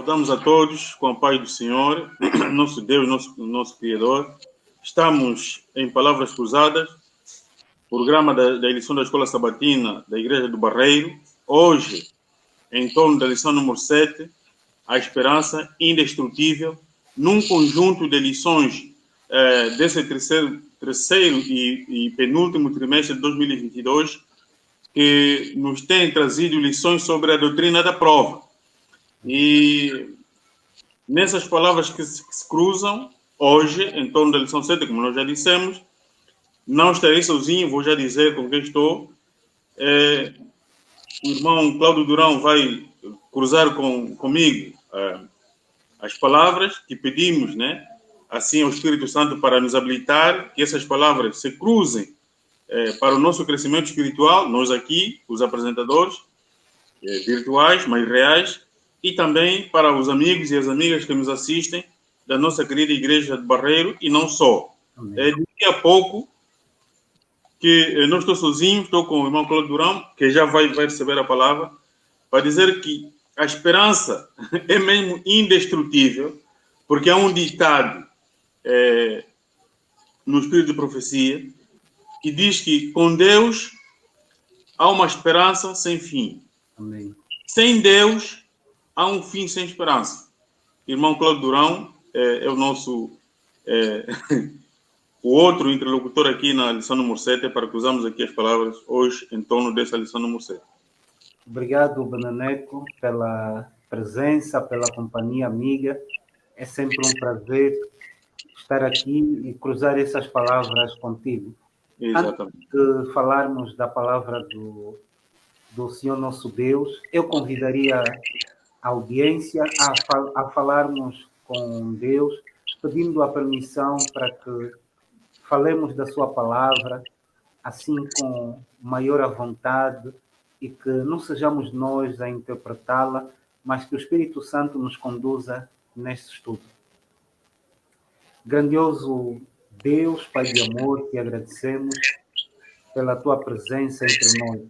Saudamos a todos com a paz do Senhor, nosso Deus, nosso Criador. Estamos em Palavras Cruzadas, programa da lição da Escola Sabatina da Igreja do Barreiro. Hoje, em torno da lição número 7, a esperança indestrutível, num conjunto de lições desse terceiro e penúltimo trimestre de 2022, que nos tem trazido lições sobre a doutrina da prova. E nessas palavras que se cruzam, hoje, em torno da lição 7, como nós já dissemos, não estarei sozinho, vou já dizer com quem estou. O irmão Cláudio Durão vai cruzar comigo as palavras que pedimos, né? Assim, ao Espírito Santo para nos habilitar, que essas palavras se cruzem para o nosso crescimento espiritual, nós aqui, os apresentadores virtuais, mas reais, e também para os amigos e as amigas que nos assistem da nossa querida Igreja de Barreiro, e não só. Daqui a pouco, que eu não estou sozinho, estou com o irmão Cláudio Durão, que já vai receber a palavra, para dizer que a esperança é mesmo indestrutível, porque há um ditado no espírito de profecia, que diz que com Deus há uma esperança sem fim. Amém. Sem Deus há um fim sem esperança. Irmão Cláudio Durão é o nosso o outro interlocutor aqui na lição número 7, para que usamos aqui as palavras hoje em torno dessa lição número 7. Obrigado, Beneneco, pela presença, pela companhia amiga. É sempre um prazer estar aqui e cruzar essas palavras contigo. Exatamente. Antes de falarmos da palavra do Senhor nosso Deus, eu convidaria a audiência a falarmos com Deus, pedindo a permissão para que falemos da sua palavra, assim com maior vontade, e que não sejamos nós a interpretá-la, mas que o Espírito Santo nos conduza neste estudo. Grandioso Deus, Pai de amor, te agradecemos pela tua presença entre nós.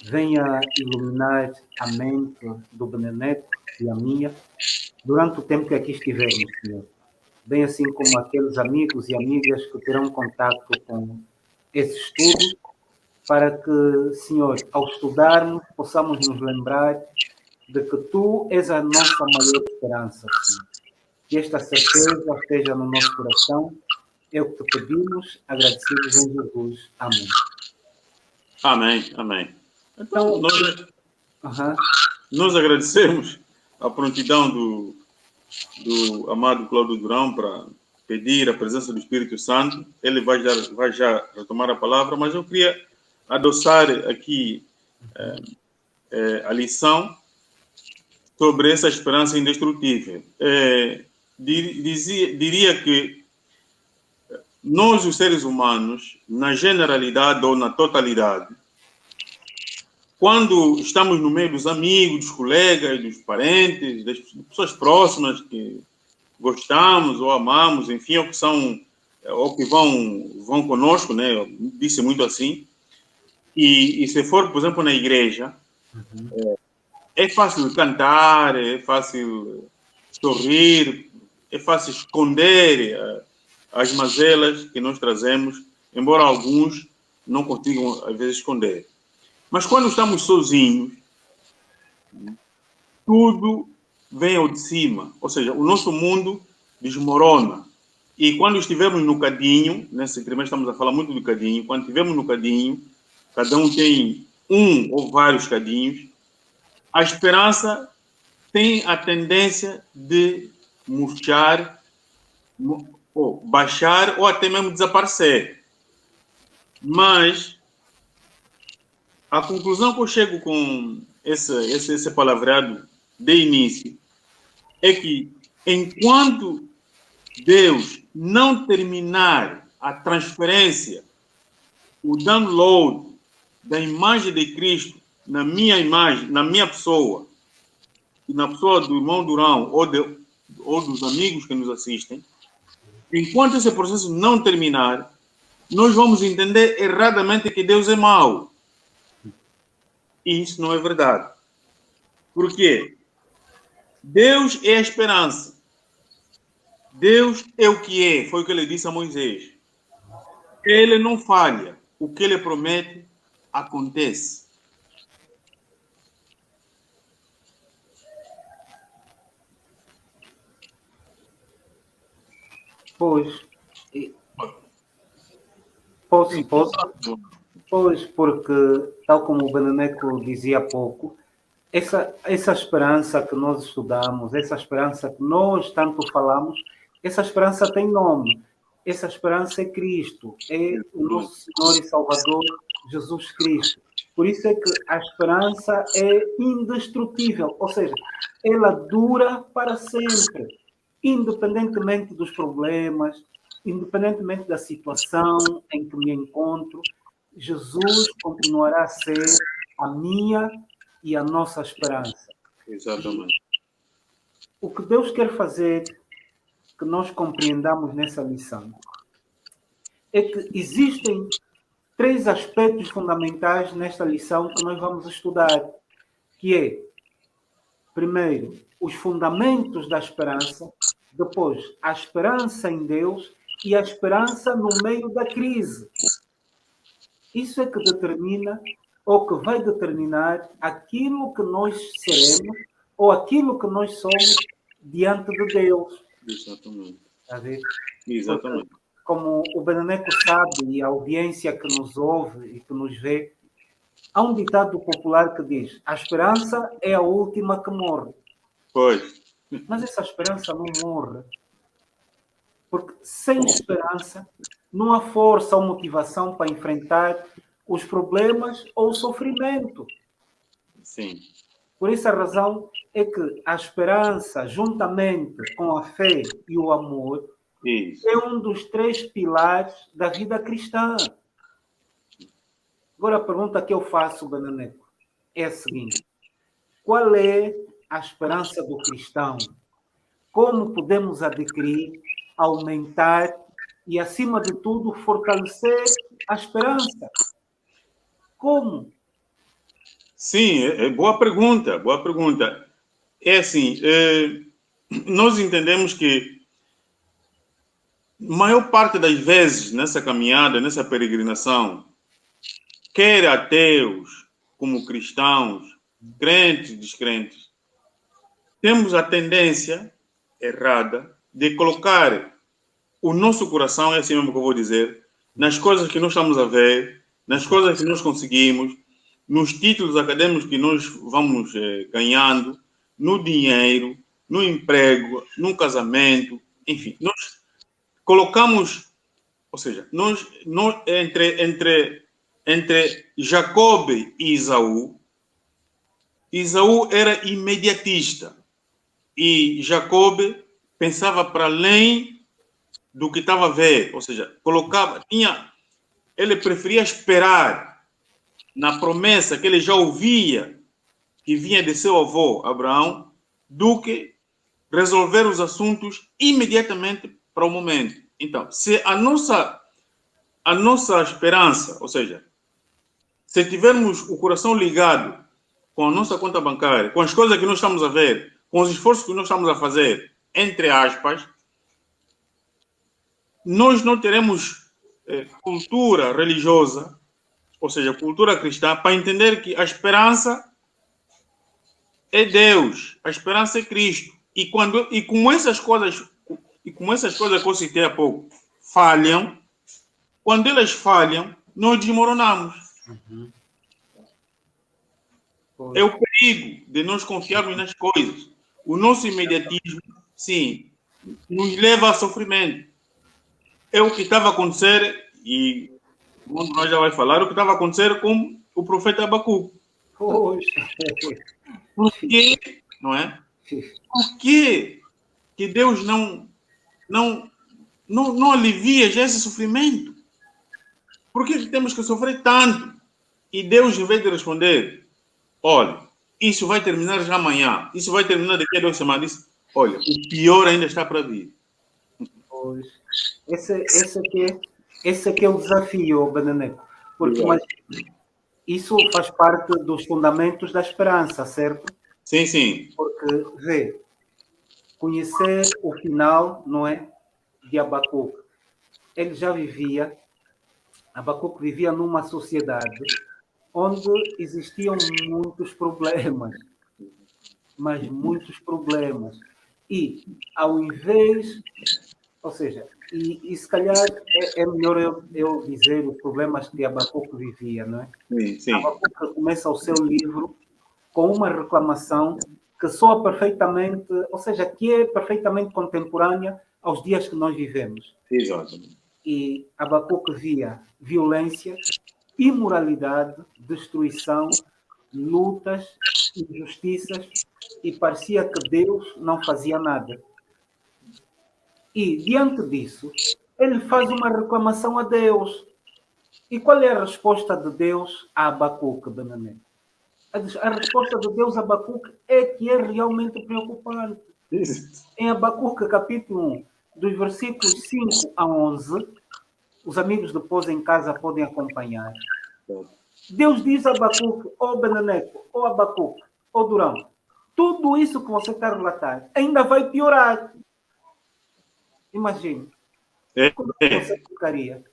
Venha iluminar a mente do Beneneco e a minha durante o tempo que aqui estivermos, Senhor. Bem assim como aqueles amigos e amigas que terão contato com esse estudo, para que, Senhor, ao estudarmos, possamos nos lembrar de que Tu és a nossa maior esperança, Senhor. Que esta certeza esteja no nosso coração. É o que te pedimos, agradecidos em Jesus. Amém. Amém, amém. Então, Uhum. nós agradecemos a prontidão do amado Cláudio Durão para pedir a presença do Espírito Santo. Ele vai já retomar a palavra, mas eu queria adoçar aqui a lição sobre essa esperança indestrutível. Diria que nós, os seres humanos, na generalidade ou na totalidade, quando estamos no meio dos amigos, dos colegas, dos parentes, das pessoas próximas que gostamos ou amamos, enfim, ou que são, ou que vão conosco, né? Eu disse muito assim. E se for, por exemplo, na igreja, é fácil cantar, é fácil sorrir, é fácil esconder as mazelas que nós trazemos, embora alguns não consigam, às vezes, esconder. Mas quando estamos sozinhos, tudo vem ao de cima, ou seja, o nosso mundo desmorona. E quando estivermos no cadinho, nesse trimestre estamos a falar muito do cadinho, quando estivermos no cadinho, cada um tem um ou vários cadinhos, a esperança tem a tendência de murchar, ou baixar, ou até mesmo desaparecer. Mas a conclusão que eu chego com esse palavreado de início é que enquanto Deus não terminar a transferência, o download da imagem de Cristo na minha imagem, na minha pessoa, e na pessoa do irmão Durão ou dos amigos que nos assistem, enquanto esse processo não terminar, nós vamos entender erradamente que Deus é mau. E isso não é verdade. Por quê? Deus é a esperança. Deus é o que é, foi o que ele disse a Moisés. Ele não falha. O que ele promete, acontece. Pois, posso. Pois, porque, tal como o Beneneco dizia há pouco, essa esperança que nós estudamos, essa esperança que nós tanto falamos, essa esperança tem nome. Essa esperança é Cristo, é o nosso Senhor e Salvador Jesus Cristo. Por isso é que a esperança é indestrutível, ou seja, ela dura para sempre, independentemente dos problemas, independentemente da situação em que me encontro, Jesus continuará a ser a minha e a nossa esperança. Exatamente. O que Deus quer fazer que nós compreendamos nessa lição é que existem 3 aspectos fundamentais nesta lição que nós vamos estudar, que é, primeiro, os fundamentos da esperança, depois, a esperança em Deus e a esperança no meio da crise. Isso é que determina, ou que vai determinar, aquilo que nós seremos ou aquilo que nós somos diante de Deus. Exatamente. Está a ver? Exatamente. Porque, como o Beneneco sabe e a audiência que nos ouve e que nos vê, há um ditado popular que diz: a esperança é a última que morre. Pois. Mas essa esperança não morre. Porque sem esperança não há força ou motivação para enfrentar os problemas ou o sofrimento. Sim. Por essa razão é que a esperança, juntamente com a fé e o amor, Isso. é um dos 3 pilares da vida cristã. Agora a pergunta que eu faço, Beneneco, é a seguinte: qual é a esperança do cristão? Como podemos adquirir, aumentar e, acima de tudo, fortalecer a esperança? Como? Sim, boa pergunta, boa pergunta. É assim, nós entendemos que a maior parte das vezes nessa caminhada, nessa peregrinação, quer ateus como cristãos, crentes, descrentes, temos a tendência errada de colocar o nosso coração, é assim mesmo que eu vou dizer, nas coisas que nós estamos a ver, nas coisas que nós conseguimos, nos títulos acadêmicos que nós vamos ganhando, no dinheiro, no emprego, no casamento, enfim, nós colocamos, ou seja, nós entre Jacob e Isaú, Isaú era imediatista e Jacob pensava para além do que estava a ver, ou seja, ele preferia esperar na promessa que ele já ouvia que vinha de seu avô Abraão, do que resolver os assuntos imediatamente para o momento. Então, se a nossa esperança, ou seja, se tivermos o coração ligado com a nossa conta bancária, com as coisas que nós estamos a ver, com os esforços que nós estamos a fazer, entre aspas, nós não teremos cultura religiosa, ou seja, cultura cristã, para entender que a esperança é Deus, a esperança é Cristo. E como essas coisas que eu citei há pouco falham, quando elas falham, nós desmoronamos. Uhum. É o perigo de nós confiarmos nas coisas. O nosso imediatismo, sim, nos leva a sofrimento. É o que estava a acontecer, e o mundo nós já vai falar, o que estava a acontecer com o profeta Abacuque. Poxa. Por quê? Não é? Por que Deus não alivia já esse sofrimento? Por que temos que sofrer tanto? E Deus, em vez de responder, olha, isso vai terminar já amanhã, isso vai terminar daqui a 2 semanas, disse, olha, o pior ainda está para vir. Pois. Esse aqui é o desafio, Beneneco. Porque mas, isso faz parte dos fundamentos da esperança, certo? Sim, sim. Porque, vê, conhecer o final, não é, de Abacuque. Ele já vivia, Abacuque vivia numa sociedade onde existiam muitos problemas, mas muitos problemas. E, ao invés, ou seja, e se calhar é melhor eu dizer os problemas que Abacuque vivia, não é? Sim, sim. Abacuque começa o seu livro com uma reclamação que soa perfeitamente, ou seja, que é perfeitamente contemporânea aos dias que nós vivemos. Exato. E Abacuque via violência, imoralidade, destruição, lutas, injustiças, e parecia que Deus não fazia nada. E, diante disso, ele faz uma reclamação a Deus. E qual é a resposta de Deus a Abacuque, Benané? A resposta de Deus a Abacuque é que é realmente preocupante. Em Abacuque, capítulo 1, dos versículos 5 a 11, os amigos depois em casa podem acompanhar. Deus diz a Abacuque, Benaneco, Abacuque, Durão, tudo isso que você está a relatar ainda vai piorar. Imagine. Como você ficaria?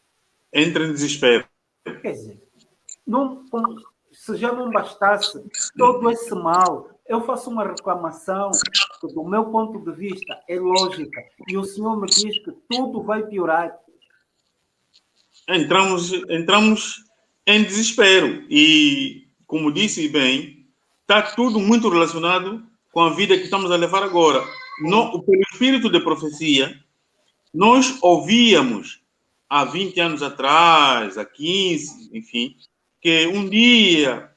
Entra em desespero. Quer dizer, não, se já não bastasse todo esse mal, eu faço uma reclamação que, do meu ponto de vista, é lógica, e o senhor me diz que tudo vai piorar. Entramos em desespero. E, como disse bem, está tudo muito relacionado com a vida que estamos a levar agora. Pelo espírito de profecia, nós ouvíamos há 20 anos atrás, há 15, enfim, que um dia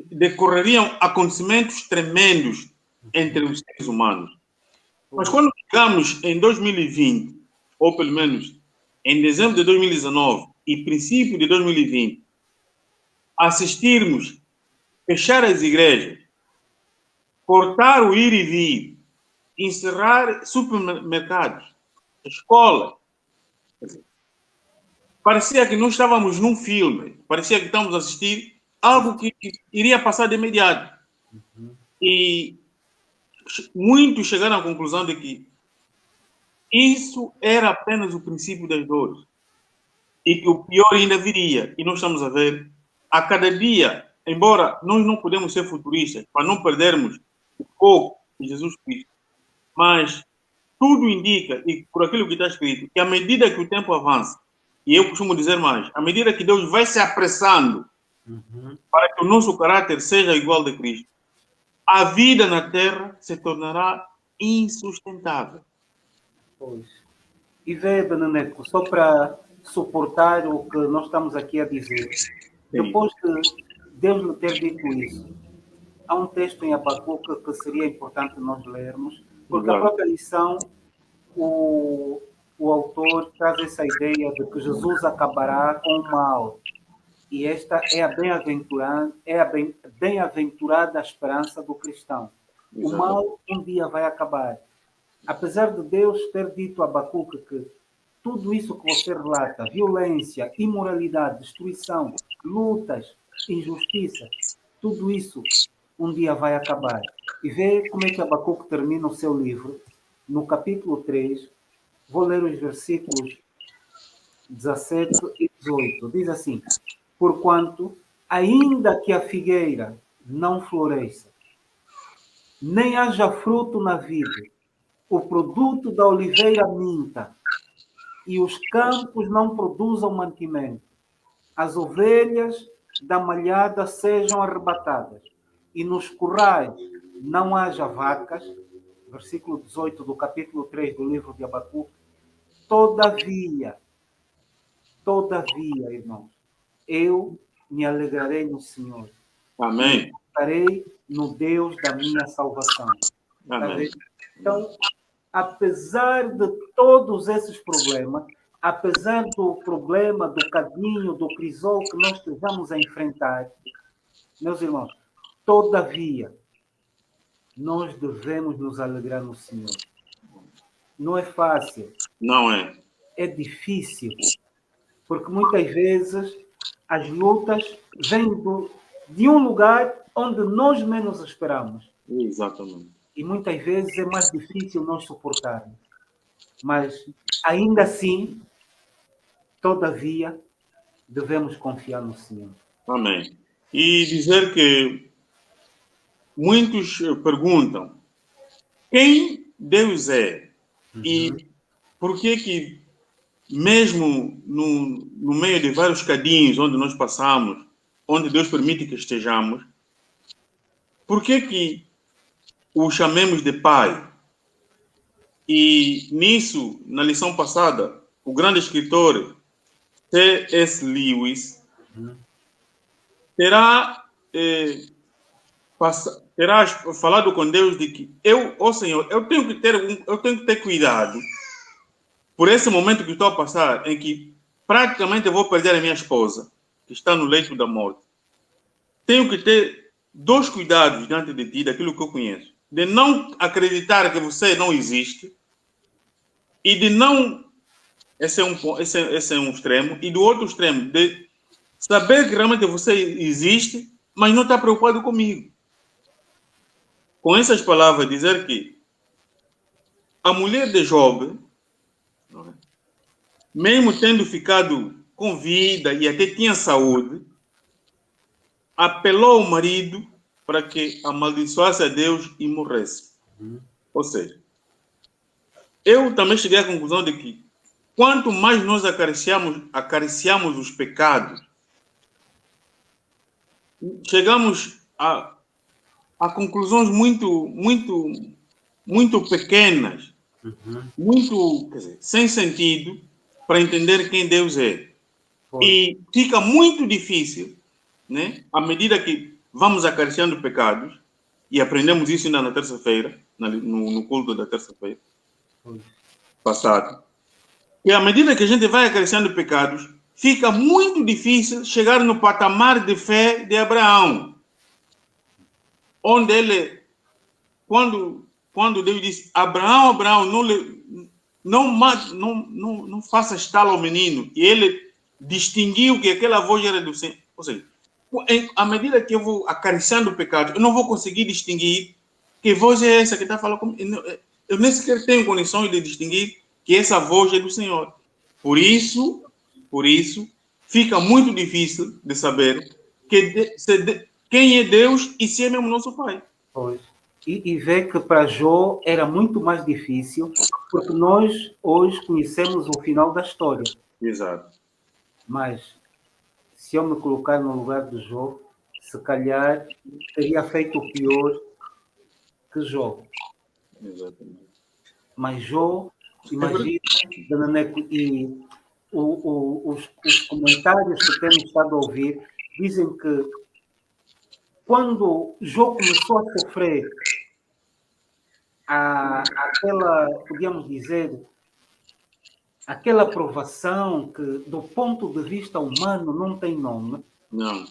decorreriam acontecimentos tremendos entre os seres humanos. Mas quando chegamos em 2020, ou pelo menos em dezembro de 2019 e princípio de 2020, assistirmos fechar as igrejas, cortar o ir e vir, encerrar supermercados, escolas. Parecia que nós estávamos num filme, parecia que estávamos a assistir algo que iria passar de imediato. E muitos chegaram à conclusão de que isso era apenas o princípio das dores e que o pior ainda viria. E nós estamos a ver a cada dia, embora nós não podemos ser futuristas para não perdermos o foco de Jesus Cristo, mas tudo indica, e por aquilo que está escrito, que à medida que o tempo avança, e eu costumo dizer mais, à medida que Deus vai se apressando para que o nosso caráter seja igual de Cristo, a vida na Terra se tornará insustentável. Pois. E vê, Benaneco, só para suportar o que nós estamos aqui a dizer, depois de Deus lhe ter dito isso, há um texto em Abacuque que seria importante nós lermos, porque a própria lição, o autor traz essa ideia de que Jesus acabará com o mal. E esta é a bem-aventurada esperança do cristão. O mal um dia vai acabar. Apesar de Deus ter dito a Abacuque que tudo isso que você relata, violência, imoralidade, destruição, lutas, injustiça, tudo isso um dia vai acabar. E vê como é que Abacuque termina o seu livro. No capítulo 3, vou ler os versículos 17 e 18. Diz assim: porquanto, ainda que a figueira não floresça, nem haja fruto na vide, o produto da oliveira minta, e os campos não produzam mantimento, as ovelhas da malhada sejam arrebatadas, e nos currais não haja vacas, versículo 18 do capítulo 3 do livro de Abacuque, todavia, irmãos, eu me alegrarei no Senhor. Amém. Estarei no Deus da minha salvação. Amém. Então, apesar de todos esses problemas, apesar do problema do cadinho, do crisol que nós estejamos a enfrentar, meus irmãos, todavia, nós devemos nos alegrar no Senhor. Não é fácil. Não é. É difícil. Porque muitas vezes as lutas vêm de um lugar onde nós menos esperamos. Exatamente. E muitas vezes é mais difícil nós suportarmos. Mas, ainda assim, todavia, devemos confiar no Senhor. Amém. E dizer que muitos perguntam quem Deus é e por que mesmo no meio de vários cadinhos onde nós passamos, onde Deus permite que estejamos, por que o chamemos de Pai? E nisso, na lição passada, o grande escritor C.S. Lewis terá falado com Deus de que Senhor, eu tenho que ter cuidado por esse momento que estou a passar, em que praticamente eu vou perder a minha esposa, que está no leito da morte. Tenho que ter dois cuidados diante de ti, daquilo que eu conheço. De não acreditar que você não existe e de não... Esse é um extremo. E do outro extremo, de saber que realmente você existe, mas não está preocupado comigo. Com essas palavras, dizer que a mulher de Job, mesmo tendo ficado com vida e até tinha saúde, apelou ao marido para que amaldiçoasse a Deus e morresse. Ou seja, eu também cheguei à conclusão de que quanto mais nós acariciamos os pecados, chegamos a conclusões muito pequenas, muito, quer dizer, sem sentido, para entender quem Deus é. E fica muito difícil, né? À medida que vamos acariciando pecados, e aprendemos isso ainda na terça-feira, no culto da terça-feira passado, e à medida que a gente vai acariciando pecados, fica muito difícil chegar no patamar de fé de Abraão, onde ele, quando Deus disse, Abraão, não faças tal ao menino, e ele distinguiu que aquela voz era do Senhor. Ou seja, à medida que eu vou acariciando o pecado, eu não vou conseguir distinguir que voz é essa que está falando comigo. Eu nem sequer tenho condições de distinguir que essa voz é do Senhor. Por isso, fica muito difícil de saber quem é Deus e se é mesmo nosso Pai. Pois. E ver que para Jó era muito mais difícil, porque nós hoje conhecemos o final da história. Exato. Mas, se eu me colocar no lugar de Jó, se calhar teria feito o pior que Jó. Exatamente. Mas Jó, imagina, e os comentários que temos estado a ouvir dizem que quando Jó começou a sofrer aquela, podíamos dizer, aquela provação que, do ponto de vista humano, não tem nome, Não.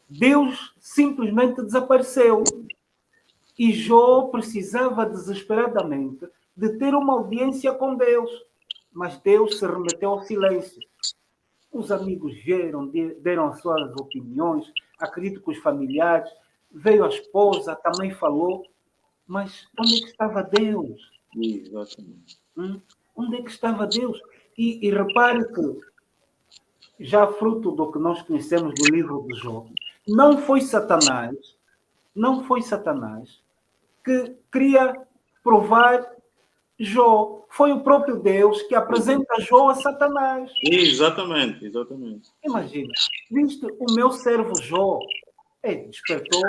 Deus simplesmente desapareceu. E Jó precisava desesperadamente de ter uma audiência com Deus. Mas Deus se remeteu ao silêncio. Os amigos vieram, deram as suas opiniões, acredito que os familiares, veio a esposa, também falou. Mas onde é que estava Deus? Exatamente. Onde é que estava Deus? E repare que, já fruto do que nós conhecemos do livro de Jó, não foi Satanás que queria provar Jó. Foi o próprio Deus que apresenta Jó a Satanás. Exatamente. Imagina, viste o meu servo Jó, despertou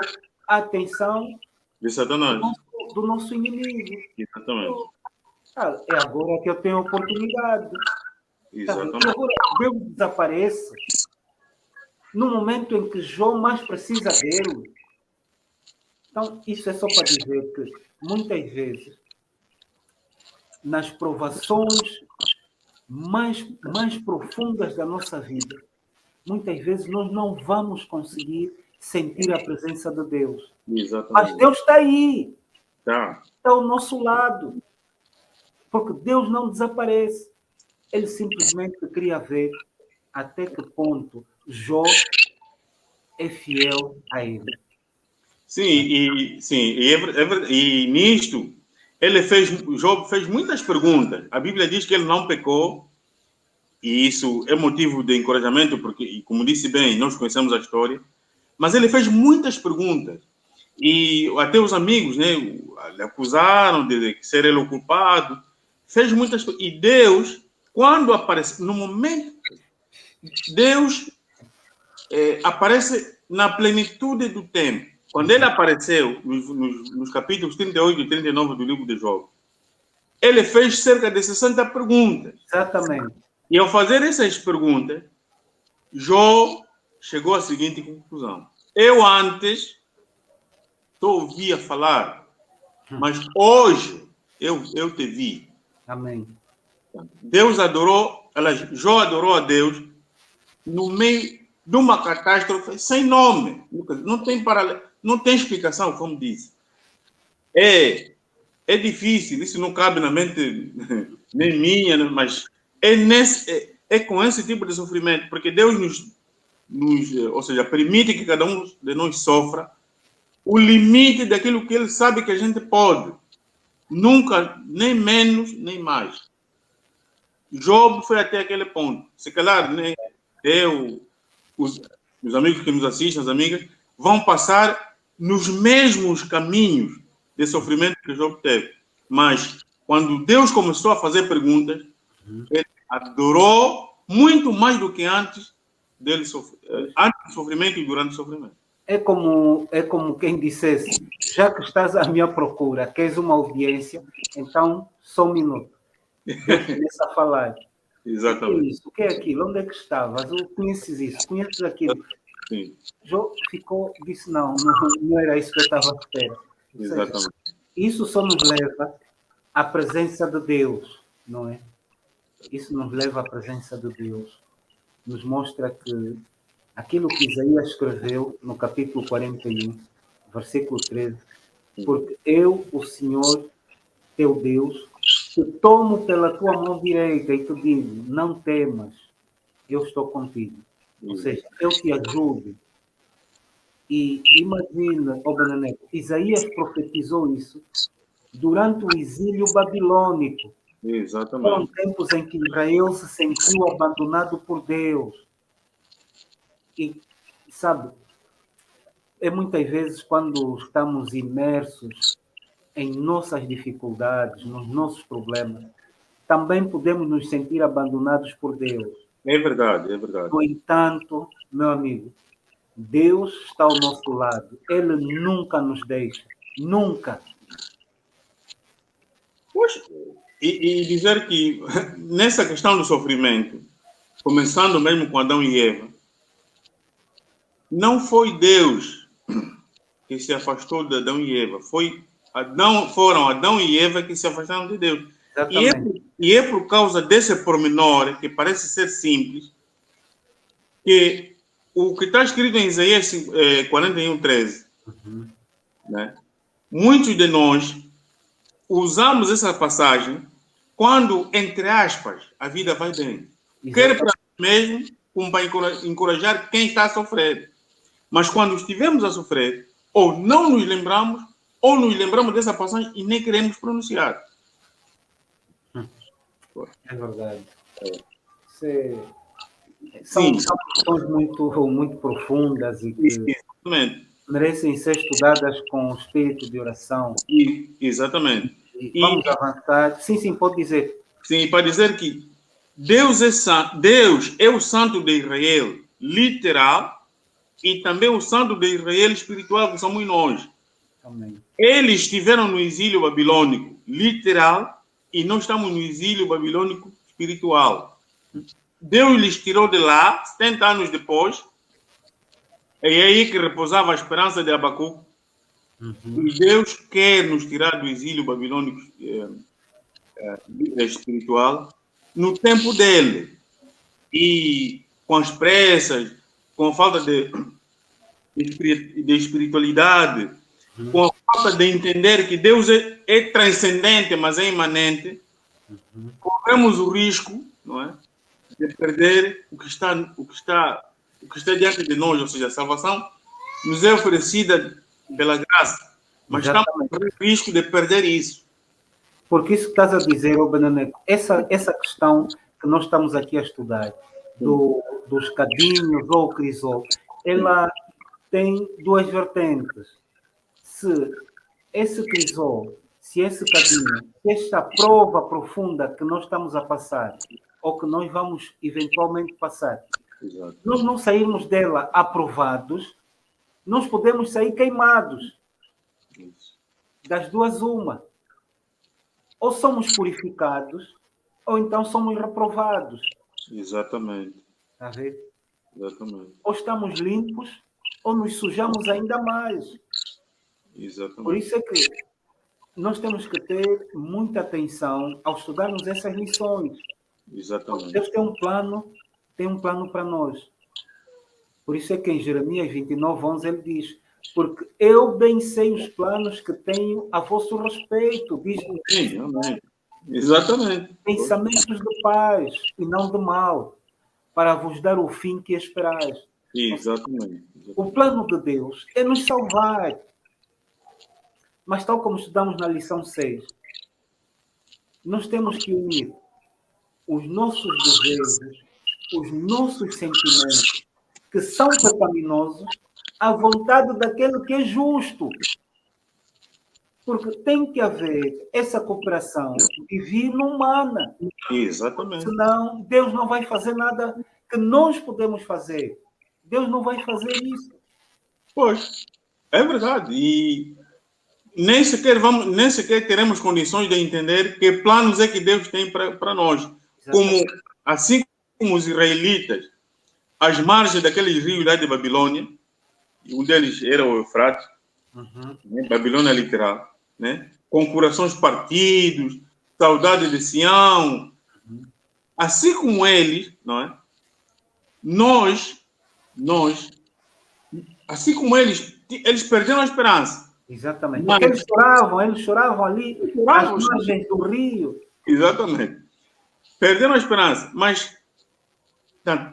a atenção De Satanás. do nosso inimigo. Exatamente. É agora que eu tenho a oportunidade. Exatamente. Agora Deus desaparece no momento em que Jó mais precisa dele. Então, isso é só para dizer que, muitas vezes, nas provações mais profundas da nossa vida, muitas vezes nós não vamos conseguir sentir a presença de Deus. Exatamente. Mas Deus está aí. Tá. Está ao nosso lado. Porque Deus não desaparece. Ele simplesmente queria ver até que ponto Jó é fiel a Ele. Sim, e nisto, Job fez muitas perguntas. A Bíblia diz que ele não pecou, e isso é motivo de encorajamento, porque, como disse bem, nós conhecemos a história, mas ele fez muitas perguntas. E até os amigos, né, lhe acusaram de ser ele o culpado. Fez muitas coisas. E Deus, quando aparece, no momento, Deus aparece na plenitude do tempo. Quando ele apareceu nos capítulos 38 e 39 do livro de Job, ele fez cerca de 60 perguntas. Exatamente. E ao fazer essas perguntas, Job chegou à seguinte conclusão. Eu antes só ouvia falar, mas hoje eu te vi. Amém. Deus adorou, Jó adorou a Deus no meio de uma catástrofe sem nome. Não tem paralelo, não tem explicação, como disse. É difícil, isso não cabe na mente nem minha, mas é com esse tipo de sofrimento, porque Deus ou seja, permite que cada um de nós sofra o limite daquilo que Ele sabe que a gente pode. Nunca, nem menos, nem mais. Job foi até aquele ponto. Se calhar, né, os amigos que nos assistem, as amigas, vão passar nos mesmos caminhos de sofrimento que Job teve. Mas, quando Deus começou a fazer perguntas, ele adorou muito mais do que antes antes do sofrimento e durante o sofrimento. É como quem dissesse, já que estás à minha procura, queres uma audiência, então só um minuto. Deus começa a falar. Exatamente. O que é isso? O que é aquilo? Onde é que estavas? Conheces isso? Conheces aquilo? Sim. Jó disse, não era isso que eu estava à espera. Exatamente. Seja, isso só nos leva à presença de Deus, não é? Isso nos leva à presença de Deus. Nos mostra que aquilo que Isaías escreveu no capítulo 41, versículo 13, porque eu, o Senhor, teu Deus, te tomo pela tua mão direita e te digo, não temas, eu estou contigo. Ou seja, eu te ajudo. E imagina, Beneneto, Isaías profetizou isso durante o exílio babilônico. Exatamente. Foram tempos em que Israel se sentiu abandonado por Deus. E, sabe, muitas vezes quando estamos imersos em nossas dificuldades, nos nossos problemas, também podemos nos sentir abandonados por Deus. É verdade, é verdade. No entanto, meu amigo, Deus está ao nosso lado. Ele nunca nos deixa. Nunca. Pois, e dizer que nessa questão do sofrimento, começando mesmo com Adão e Eva, não foi Deus que se afastou de Adão e Eva, foram Adão e Eva que se afastaram de Deus. E é por causa desse pormenor, que parece ser simples, que o que está escrito em Isaías 41:13, né? Muitos de nós usamos essa passagem quando, entre aspas, a vida vai bem. Quer para nós mesmo, como para encorajar quem está a sofrer. Mas quando estivermos a sofrer, ou não nos lembramos, ou nos lembramos dessa passagem e nem queremos pronunciar. É verdade. São questões muito profundas e que merecem ser estudadas com o espírito de oração. Exatamente. Vamos avançar. Sim, pode dizer. Sim, para dizer que Deus é o Santo de Israel literal e também o Santo de Israel espiritual, que somos nós. Amém. Eles estiveram no exílio babilônico literal e nós estamos no exílio babilônico espiritual. Deus lhes tirou de lá 70 anos depois. É aí que repousava a esperança de Abacuque. E Deus quer nos tirar do exílio babilônico espiritual no tempo dele. E com as pressas, com a falta de espiritualidade, com a falta de entender que Deus é transcendente, mas é imanente, corremos o risco, não é, de perder o que está o que está diante de nós, ou seja, a salvação, nos é oferecida pela graça, mas Exatamente. estamos com risco de perder isso. Porque isso que estás a dizer, Beneneco, essa questão que nós estamos aqui a estudar, dos cadinhos ou crisol, ela tem duas vertentes. Se esse crisol, se esse cadinho, se esta prova profunda que nós estamos a passar, ou que nós vamos eventualmente passar, Exato. nós não sairmos dela aprovados, nós podemos sair queimados. Das duas, uma. Ou somos purificados, ou então somos reprovados. Exatamente. Está a ver? Exatamente. Ou estamos limpos, ou nos sujamos ainda mais. Exatamente. Por isso é que nós temos que ter muita atenção ao estudarmos essas lições. Exatamente. Deus tem um plano para nós. Por isso é que em Jeremias 29:11 ele diz: porque eu bem sei os planos que tenho a vosso respeito, diz Sim, amém. Exatamente. pensamentos de paz e não de mal, para vos dar o fim que esperais. Exatamente. O plano de Deus é nos salvar. Mas tal como estudamos na lição 6, nós temos que unir os nossos desejos, os nossos sentimentos, que são pecaminosos, à vontade daquele que é justo. Porque tem que haver essa cooperação divino-humana. Exatamente. Senão, Deus não vai fazer nada que nós podemos fazer. Deus não vai fazer isso. Pois, é verdade. E nem sequer teremos condições de entender que planos é que Deus tem para nós. Assim como os israelitas, às margens daqueles rios lá de Babilônia, um deles era o Eufrates, né? Babilônia literal, né? Com corações partidos, saudade de Sião. Assim como eles, não é? Nós, assim como eles perderam a esperança. Exatamente. Porque eles choravam ali, às margens do rio. Exatamente. Perderam a esperança, mas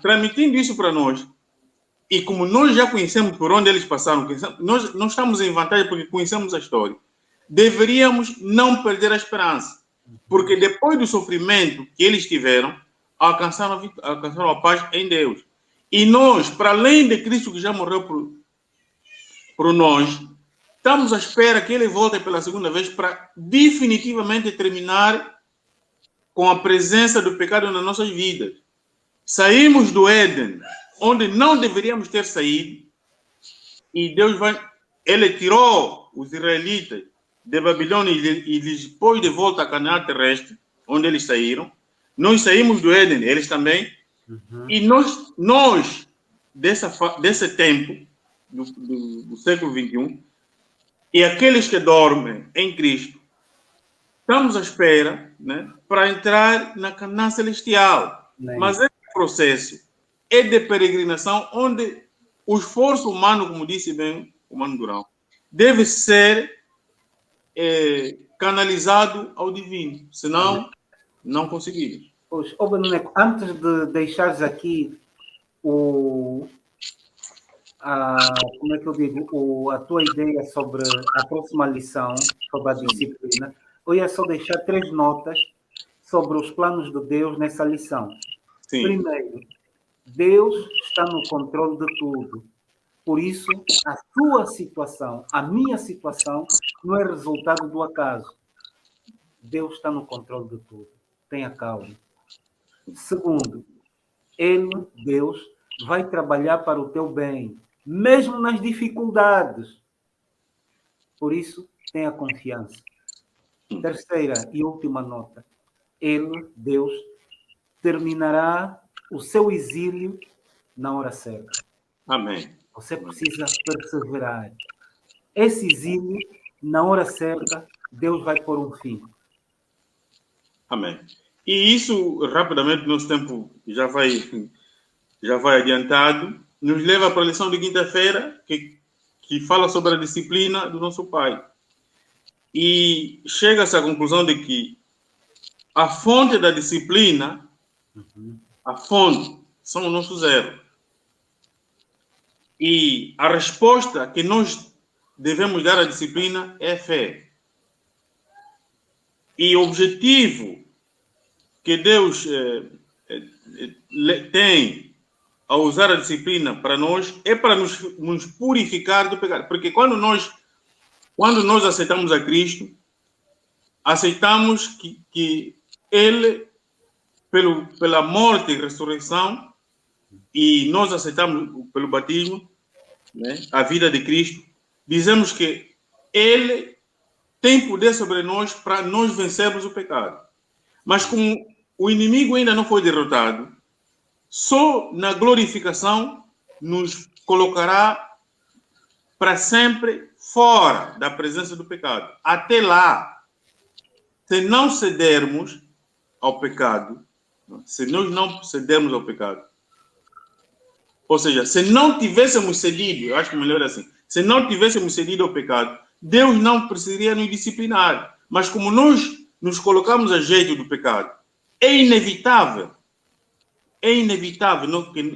transmitindo isso para nós, e como nós já conhecemos por onde eles passaram, nós estamos em vantagem porque conhecemos a história, deveríamos não perder a esperança, porque depois do sofrimento que eles tiveram, alcançaram a paz em Deus. E nós, para além de Cristo que já morreu por nós, estamos à espera que ele volte pela segunda vez para definitivamente terminar com a presença do pecado nas nossas vidas. Saímos do Éden, onde não deveríamos ter saído, e ele tirou os israelitas de Babilônia e lhes pôs de volta a Canaã terrestre, onde eles saíram. Nós saímos do Éden, eles também, e nós desse tempo, do século XXI, e aqueles que dormem em Cristo, estamos à espera, né, para entrar na Canaã celestial. Mas esse processo é de peregrinação onde o esforço humano, como disse bem o Mano Durão, deve ser canalizado ao divino, senão não conseguimos. Pois, Beneco, antes de deixares aqui como é que eu digo, a tua ideia sobre a próxima lição, sobre a disciplina, eu ia só deixar 3 notas sobre os planos de Deus nessa lição. Sim. Primeiro, Deus está no controle de tudo. Por isso, a tua situação, a minha situação, não é resultado do acaso. Deus está no controle de tudo. Tenha calma. Segundo, Deus, vai trabalhar para o teu bem, mesmo nas dificuldades. Por isso, tenha confiança. Terceira e última nota. Deus, terminará o seu exílio na hora certa. Amém. Você precisa perseverar. Esse exílio, na hora certa, Deus vai pôr um fim. Amém. E isso, rapidamente, nosso tempo já vai adiantado, nos leva para a lição de quinta-feira, que fala sobre a disciplina do nosso Pai. E chega-se à conclusão de que a fonte da disciplina, a fonte, são os nossos erros. E a resposta que nós devemos dar à disciplina é fé. E o objetivo que Deus tem ao usar a disciplina para nós é para nos purificar do pecado. Porque quando nós aceitamos a Cristo, aceitamos que Ele, pela morte e ressurreição, e nós aceitamos pelo batismo, né, a vida de Cristo, dizemos que Ele tem poder sobre nós para nós vencermos o pecado. Mas como o inimigo ainda não foi derrotado, só na glorificação nos colocará para sempre fora da presença do pecado. Até lá, se não cedermos ao pecado, se nós não cedermos ao pecado, ou seja, se não tivéssemos cedido, eu acho que melhor assim, se não tivéssemos cedido ao pecado, Deus não precisaria nos disciplinar. Mas como nós nos colocamos a jeito do pecado, é inevitável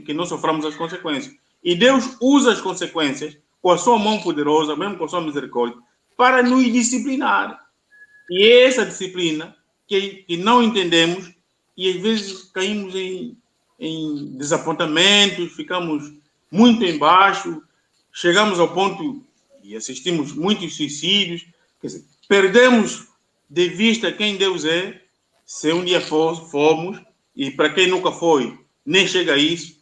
que nós soframos as consequências. E Deus usa as consequências com a sua mão poderosa, mesmo com a sua misericórdia, para nos disciplinar. E é essa disciplina que não entendemos e às vezes caímos em desapontamentos, ficamos muito embaixo, chegamos ao ponto e assistimos muitos suicídios, quer dizer, perdemos de vista quem Deus é, se um dia formos, e para quem nunca foi, nem chega a isso,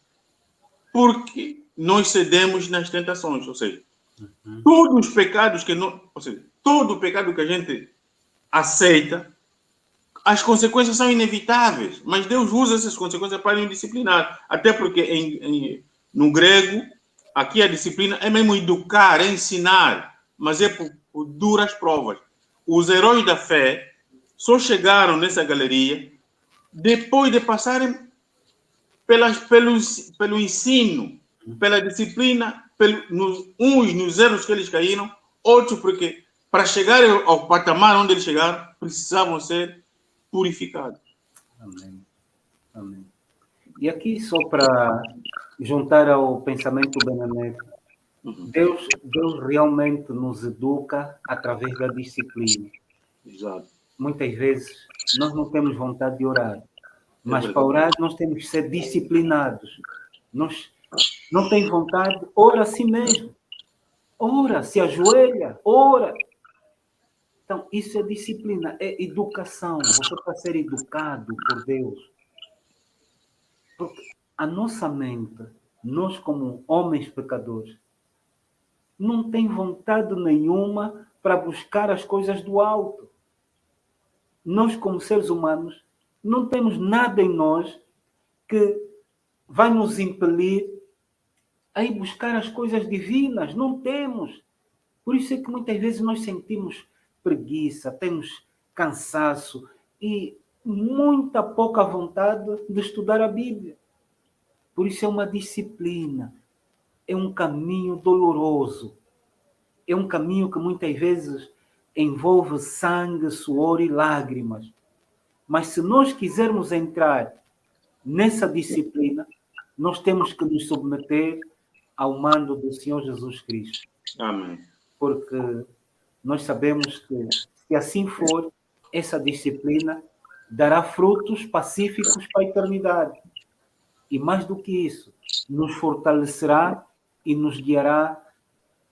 porque nós cedemos nas tentações, ou seja, todos os pecados todo o pecado que a gente aceita, as consequências são inevitáveis, mas Deus usa essas consequências para nos disciplinar. Até porque no grego, aqui a disciplina é mesmo educar, é ensinar, mas é por duras provas. Os heróis da fé só chegaram nessa galeria depois de passarem pelo ensino, pela disciplina, uns nos erros que eles caíram, outros porque para chegar ao patamar onde eles chegaram, precisavam ser purificados. Amém. Amém. E aqui, só para juntar ao pensamento benemérito, Deus realmente nos educa através da disciplina. Exato. Muitas vezes nós não temos vontade de orar, mas para orar nós temos que ser disciplinados. Nós não tem vontade, ora a si mesmo. Ora, se ajoelha, ora. Então, isso é disciplina, é educação. Você está a ser educado por Deus. Porque a nossa mente, nós como homens pecadores, não tem vontade nenhuma para buscar as coisas do alto. Nós, como seres humanos, não temos nada em nós que vai nos impelir a ir buscar as coisas divinas. Não temos. Por isso é que muitas vezes nós sentimos preguiça, temos cansaço e muita pouca vontade de estudar a Bíblia. Por isso é uma disciplina, é um caminho doloroso, é um caminho que muitas vezes envolve sangue, suor e lágrimas. Mas se nós quisermos entrar nessa disciplina, nós temos que nos submeter ao mando do Senhor Jesus Cristo. Amém. Porque nós sabemos que, se assim for, essa disciplina dará frutos pacíficos para a eternidade. E mais do que isso, nos fortalecerá e nos guiará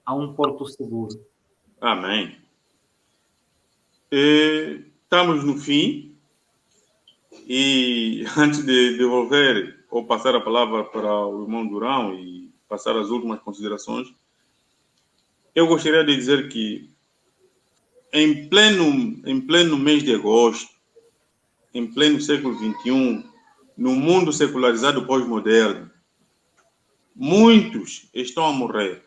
a um porto seguro. Amém. Estamos no fim e antes de devolver ou passar a palavra para o irmão Durão e passar as últimas considerações, eu gostaria de dizer que em pleno mês de agosto, em pleno século XXI, no mundo secularizado pós-moderno, muitos estão a morrer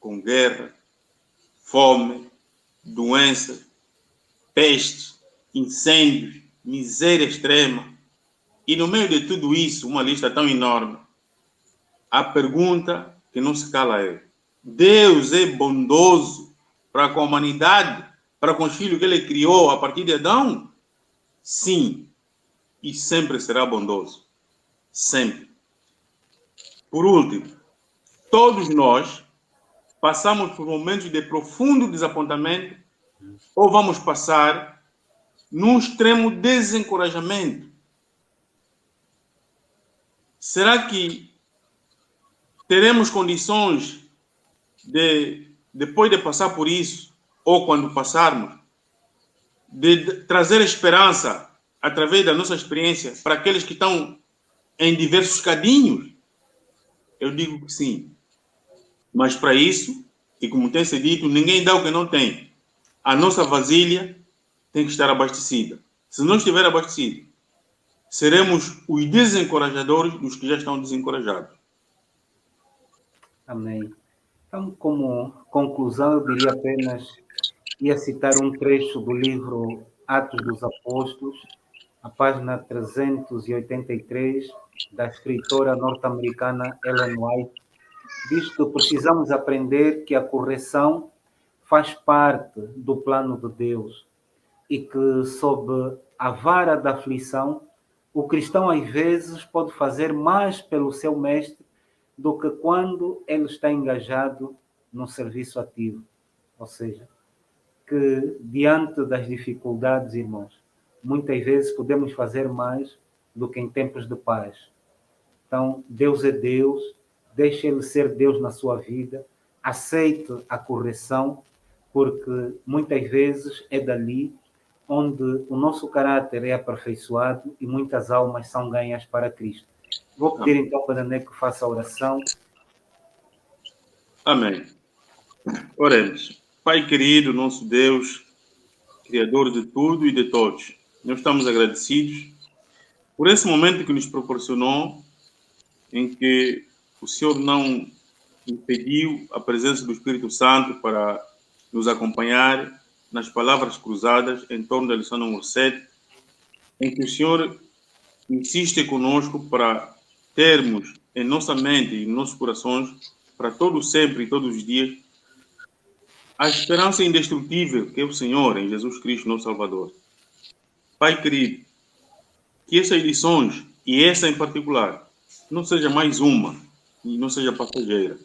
com guerra, fome, doença, peste, incêndios, miséria extrema. E no meio de tudo isso, uma lista tão enorme, a pergunta que não se cala é: Deus é bondoso para com a humanidade, para com os filhos que Ele criou a partir de Adão? Sim, e sempre será bondoso. Sempre. Por último, todos nós passamos por momentos de profundo desapontamento ou vamos passar num extremo desencorajamento. Será que teremos condições de, depois de passar por isso, ou quando passarmos, de trazer esperança através da nossa experiência para aqueles que estão em diversos cadinhos? Eu digo que sim. Mas para isso, e como tem sido dito, ninguém dá o que não tem. A nossa vasilha tem que estar abastecida. Se não estiver abastecida, seremos os desencorajadores dos que já estão desencorajados. Amém. Então, como conclusão, eu diria apenas, ia citar um trecho do livro Atos dos Apóstolos, a página 383, da escritora norte-americana Ellen White, diz que precisamos aprender que a correção faz parte do plano de Deus e que, sob a vara da aflição, o cristão às vezes pode fazer mais pelo seu mestre do que quando ele está engajado no serviço ativo. Ou seja, que diante das dificuldades, irmãos, muitas vezes podemos fazer mais do que em tempos de paz. Então, Deus é Deus, deixe Ele ser Deus na sua vida, aceite a correção, porque muitas vezes é dali onde o nosso caráter é aperfeiçoado e muitas almas são ganhas para Cristo. Vou pedir então para Daniel que faça a oração. Amém. Oremos. Pai querido, nosso Deus, Criador de tudo e de todos, nós estamos agradecidos por esse momento que nos proporcionou, em que o Senhor não impediu a presença do Espírito Santo para nos acompanhar nas palavras cruzadas em torno da lição número 7, em que o Senhor insiste conosco para termos em nossa mente e em nossos corações, para todo sempre e todos os dias, a esperança indestrutível que é o Senhor em Jesus Cristo, nosso Salvador. Pai querido, que essas lições, e essa em particular, não seja mais uma e não seja passageira.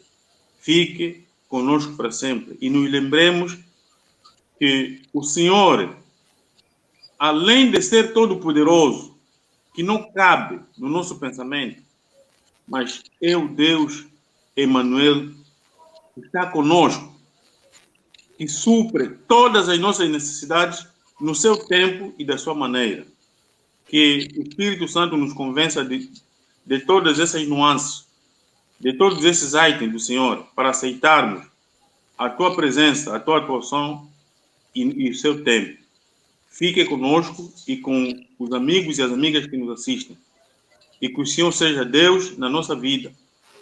Fique conosco para sempre e nos lembremos que o Senhor, além de ser todo-poderoso, que não cabe no nosso pensamento, mas é o Deus Emmanuel que está conosco, que supre todas as nossas necessidades no seu tempo e da sua maneira. Que o Espírito Santo nos convença de todas essas nuances, de todos esses itens do Senhor, para aceitarmos a tua presença, a tua atuação e o seu tempo. Fique conosco e com os amigos e as amigas que nos assistem. E que o Senhor seja Deus na nossa vida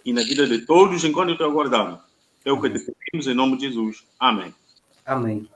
e na vida de todos enquanto te aguardamos. É o que te pedimos em nome de Jesus. Amém. Amém.